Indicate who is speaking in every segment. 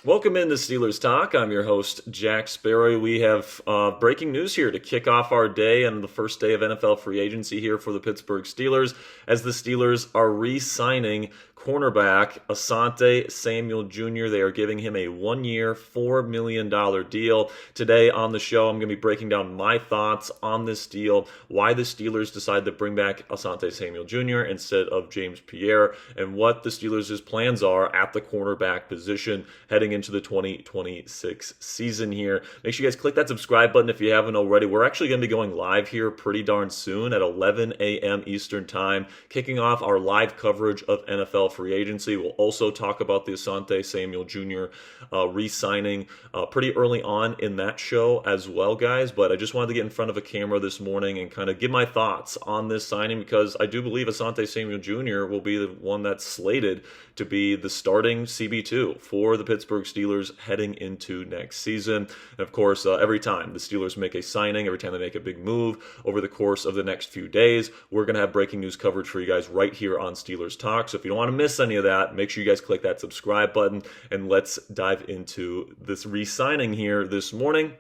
Speaker 1: Welcome into Steelers Talk. I'm your host, Jack Sperry. We have breaking news here to kick off our day and the first day of NFL free agency here for the Pittsburgh Steelers, as the Steelers are re-signing cornerback Asante Samuel Jr. They are giving him a one-year, $4 million deal. Today on the show, I'm going to be breaking down my thoughts on this deal, why the Steelers decided to bring back Asante Samuel Jr. instead of James Pierre, and what the Steelers' plans are at the cornerback position heading into the 2026 season here. Make sure you guys click that subscribe button if you haven't already. We're actually going to be going live here pretty darn soon at 11 a.m. Eastern Time, kicking off our live coverage of NFL free agency. We'll also talk about the Asante Samuel Jr. Re-signing pretty early on in that show as well, guys. But I just wanted to get in front of a camera this morning and kind of give my thoughts on this signing, because I do believe Asante Samuel Jr. will be the one that's slated to be the starting CB2 for the Pittsburgh Steelers heading into next season. And of course, every time the Steelers make a signing, every time they make a big move over the course of the next few days, we're going to have breaking news coverage for you guys right here on Steelers Talk. So if you don't want to miss any of that, make sure you guys click that subscribe button, and let's dive into this re-signing here this morning.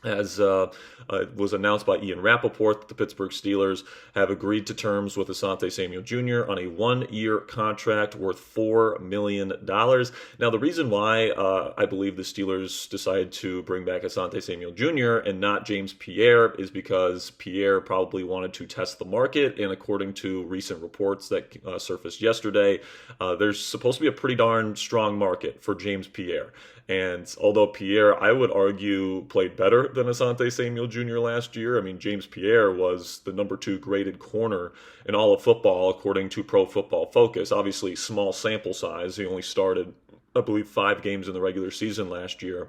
Speaker 1: As was announced by Ian Rappaport, the Pittsburgh Steelers have agreed to terms with Asante Samuel Jr. on a one-year contract worth $4 million. Now, the reason why I believe the Steelers decided to bring back Asante Samuel Jr. and not James Pierre is because Pierre probably wanted to test the market, and according to recent reports that surfaced yesterday, there's supposed to be a pretty darn strong market for James Pierre. And although Pierre, I would argue, played better than Asante Samuel Jr. last year, I mean, James Pierre was the number 2 graded corner in all of football, according to Pro Football Focus. Obviously, small sample size. He only started, I believe, 5 games in the regular season last year.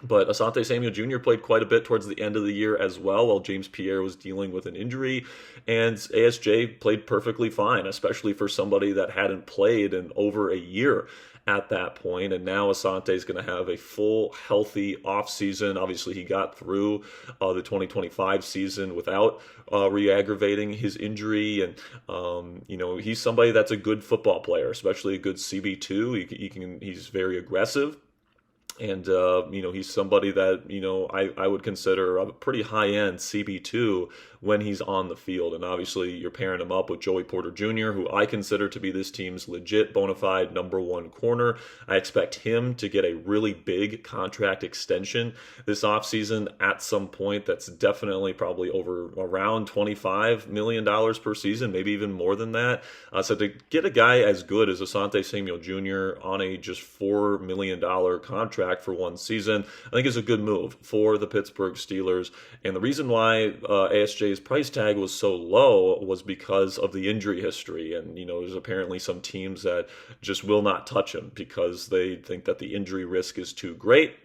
Speaker 1: But Asante Samuel Jr. played quite a bit towards the end of the year as well, while James Pierre was dealing with an injury. And ASJ played perfectly fine, especially for somebody that hadn't played in over a year at that point. And now Asante is going to have a full, healthy offseason. Obviously, he got through the 2025 season without re-aggravating his injury. And, he's somebody that's a good football player, especially a good CB2. He's very aggressive. And, he's somebody that, I would consider a pretty high-end CB2 when he's on the field. And obviously, you're pairing him up with Joey Porter Jr., who I consider to be this team's legit, bona fide number 1 corner. I expect him to get a really big contract extension this offseason at some point. That's definitely probably around $25 million per season, maybe even more than that. So to get a guy as good as Asante Samuel Jr. on a just $4 million contract for one season, I think is a good move for the Pittsburgh Steelers. And the reason why ASJ's price tag was so low was because of the injury history. And, there's apparently some teams that just will not touch him because they think that the injury risk is too great,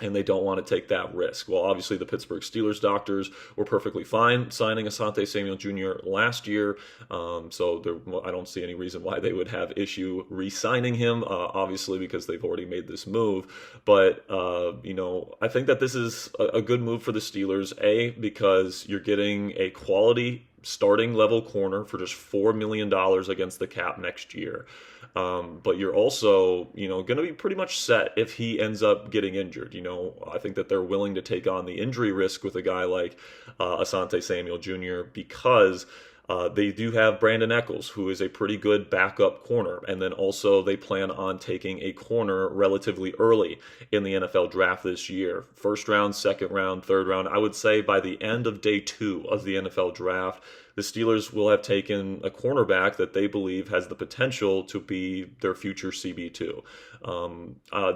Speaker 1: and they don't want to take that risk. Well, obviously, the Pittsburgh Steelers doctors were perfectly fine signing Asante Samuel Jr. last year, so I don't see any reason why they would have issue re-signing him, obviously, because they've already made this move. But, I think that this is a good move for the Steelers, because you're getting a quality starting level corner for just $4 million against the cap next year. But you're also, going to be pretty much set if he ends up getting injured. I think that they're willing to take on the injury risk with a guy like Asante Samuel Jr. because they do have Brandon Echols, who is a pretty good backup corner. And then also they plan on taking a corner relatively early in the NFL draft this year. First round, second round, third round. I would say by the end of day 2 of the NFL draft, the Steelers will have taken a cornerback that they believe has the potential to be their future CB2.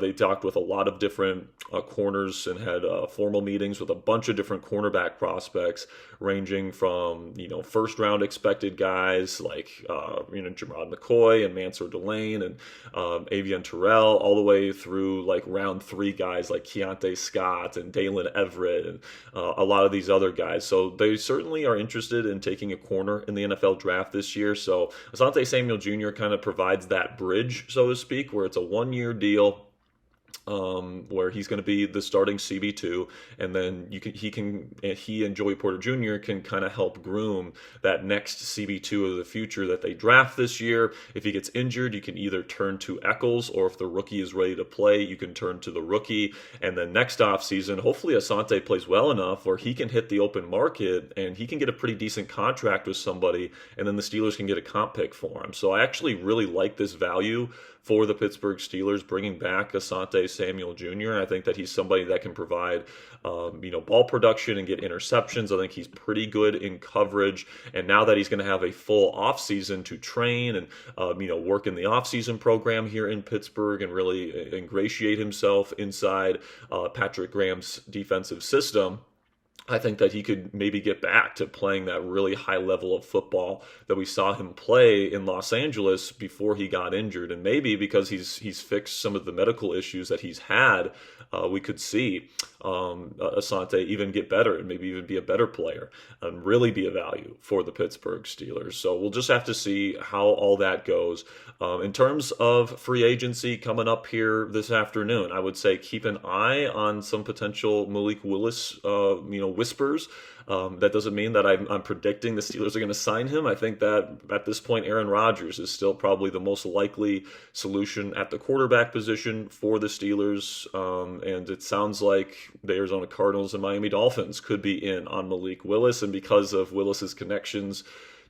Speaker 1: They talked with a lot of different corners and had formal meetings with a bunch of different cornerback prospects, ranging from first round expected guys like Jermod McCoy and Mansour Delane and Avian Terrell, all the way through like round 3 guys like Keontae Scott and Dalen Everett and a lot of these other guys. So they certainly are interested in taking a corner in the NFL draft this year. So Asante Samuel Jr. kind of provides that bridge, so to speak, where it's a one-year deal. where he's going to be the starting CB2, and then he and Joey Porter Jr. can kind of help groom that next CB2 of the future that they draft this year. If he gets injured, you can either turn to Eccles, or if the rookie is ready to play, you can turn to the rookie. And then next offseason, hopefully Asante plays well enough where he can hit the open market and he can get a pretty decent contract with somebody, and then the Steelers can get a comp pick for him. So I actually really like this value for the Pittsburgh Steelers, bringing back Asante Samuel Jr. I think that he's somebody that can provide, ball production and get interceptions. I think he's pretty good in coverage. And now that he's going to have a full offseason to train and, work in the offseason program here in Pittsburgh and really ingratiate himself inside Patrick Graham's defensive system, I think that he could maybe get back to playing that really high level of football that we saw him play in Los Angeles before he got injured. And maybe because he's fixed some of the medical issues that he's had, we could see Asante even get better and maybe even be a better player and really be a value for the Pittsburgh Steelers. So we'll just have to see how all that goes. In terms of free agency coming up here this afternoon, I would say keep an eye on some potential Malik Willis, whispers. That doesn't mean that I'm predicting the Steelers are going to sign him. I think that at this point, Aaron Rodgers is still probably the most likely solution at the quarterback position for the Steelers. And it sounds like the Arizona Cardinals and Miami Dolphins could be in on Malik Willis. And because of Willis's connections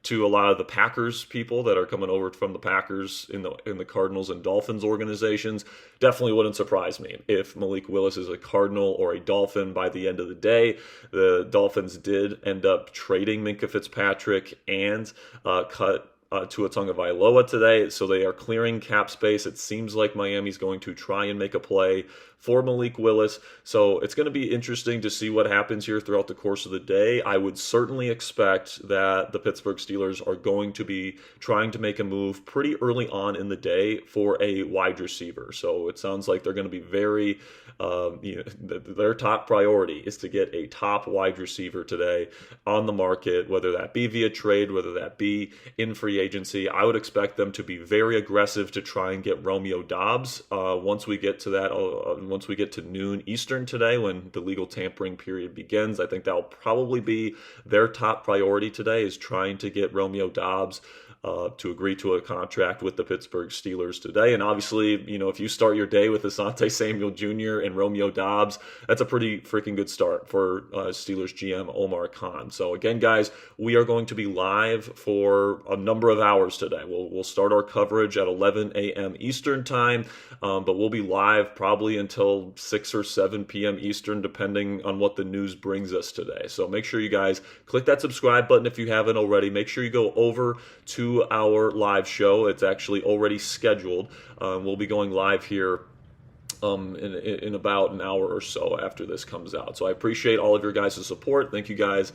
Speaker 1: to a lot of the Packers people that are coming over from the Packers in the Cardinals and Dolphins organizations, definitely wouldn't surprise me if Malik Willis is a Cardinal or a Dolphin by the end of the day. The Dolphins did end up trading Minkah Fitzpatrick and cut Tua Tagovailoa today, so they are clearing cap space. It seems like Miami's going to try and make a play for Malik Willis, so it's going to be interesting to see what happens here throughout the course of the day. I would certainly expect that the Pittsburgh Steelers are going to be trying to make a move pretty early on in the day for a wide receiver. So it sounds like they're going to be very, their top priority is to get a top wide receiver today on the market, whether that be via trade, whether that be in free agency. I would expect them to be very aggressive to try and get Romeo Doubs once we get to that. Once we get to noon Eastern today, when the legal tampering period begins, I think that'll probably be their top priority today, is trying to get Romeo Doubs to agree to a contract with the Pittsburgh Steelers today. And obviously, if you start your day with Asante Samuel Jr. and Romeo Doubs, that's a pretty freaking good start for Steelers GM Omar Khan. So again, guys, we are going to be live for a number of hours today. We'll start our coverage at 11 a.m. Eastern time, but we'll be live probably until 6 or 7 p.m. Eastern, depending on what the news brings us today. So make sure you guys click that subscribe button if you haven't already. Make sure you go over to our live show. It's actually already scheduled. We'll be going live here in about an hour or so after this comes out. So I appreciate all of your guys' support. Thank you guys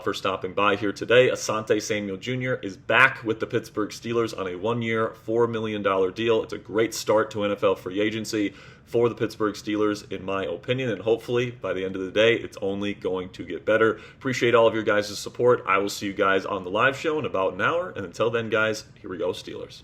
Speaker 1: for stopping by here today. Asante Samuel Jr. is back with the Pittsburgh Steelers on a 1-year, $4 million deal. It's a great start to NFL free agency for the Pittsburgh Steelers, in my opinion, and hopefully by the end of the day, it's only going to get better. Appreciate all of your guys' support. I will see you guys on the live show in about an hour, and until then, guys, here we go, Steelers.